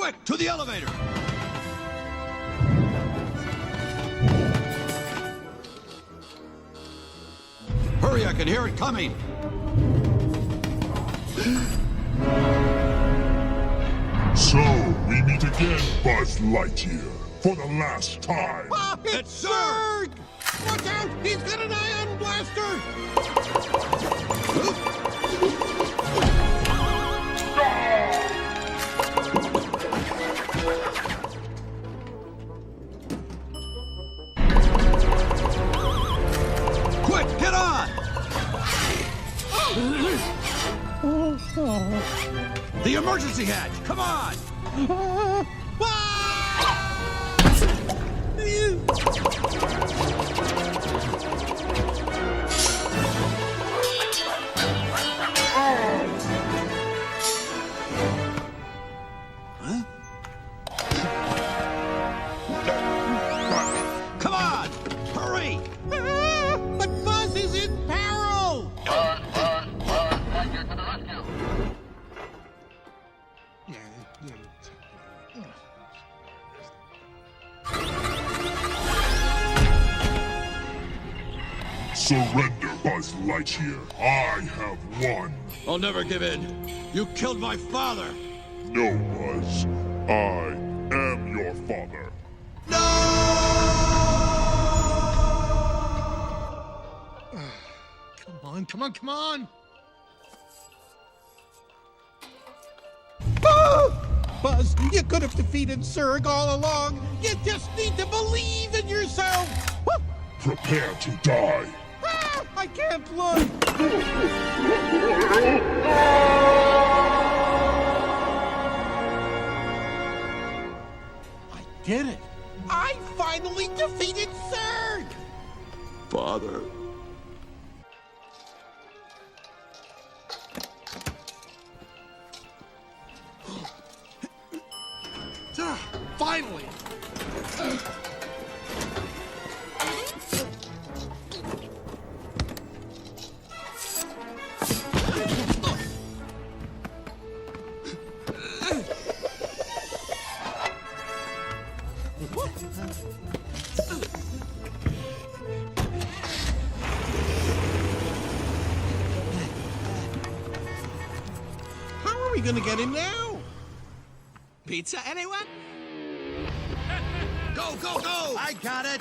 Quick, to the elevator! Hurry, I can hear it coming! So, we meet again, Buzz Lightyear, for the last time. Ah, it's Zurg! Watch out! He's got an ion blaster! Quick, get on! The emergency hatch, come on! Come on! Hurry! But Buzz is in peril! Lightyear to the rescue. Surrender, Buzz Lightyear. I have won. I'll never give in. You killed my father! No, Buzz. I am your father. Come on! Buzz, you could have defeated Zurg all along. You just need to believe in yourself. Prepare to die. I can't look. I did it. I finally defeated Zurg. Father. Finally. How are we gonna get in now? Pizza, anyone? Go, go, go! I got it!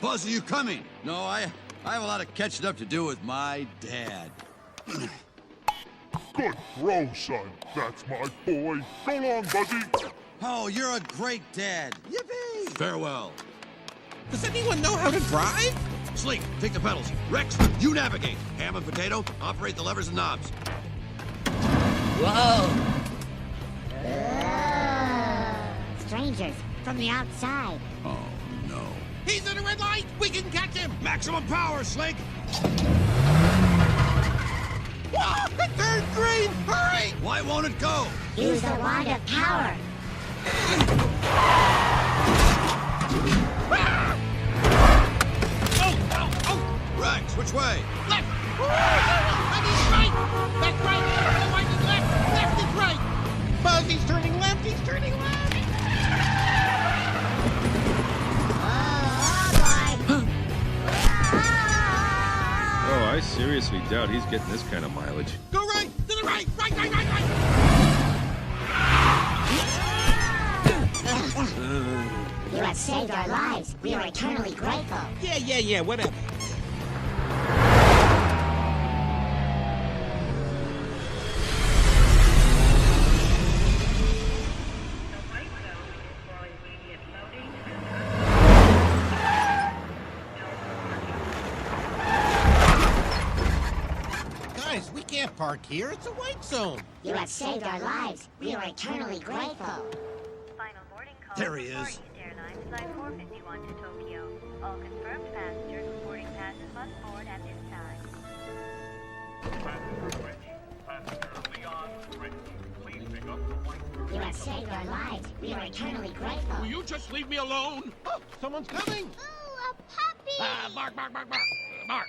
Buzz, are you coming? No, I have a lot of catching up to do with my dad. Good throw, son. That's my boy. So long, Buzzy. Oh, you're a great dad. Yippee! Farewell. Does anyone know how to drive? Slink, take the pedals. Rex, you navigate. Ham and Potato, operate the levers and knobs. Whoa! Strangers from the outside. Oh, no. He's in a red light. We can catch him. Maximum power, Slink! Whoa, it turned green. Hurry! Why won't it go? Use the wand of power. Rex, which way? Left. I mean right. That's right. The right is left. Left is right. Buzz, he's turning left. He's turning left. Oh, I seriously doubt he's getting this kind of mileage. Go right. To the right. Right. You have saved our lives. We are eternally grateful. Yeah, whatever. Guys, we can't park here. It's a white zone. You have saved our lives. We are eternally grateful. Final boarding call. There he is. Far East Airlines Flight 451 to Tokyo. All confirmed passengers with boarding passes must board at this time. You have saved our lives. We are eternally grateful. Will you just leave me alone? Oh, someone's coming. Ooh, a puppy! Bark.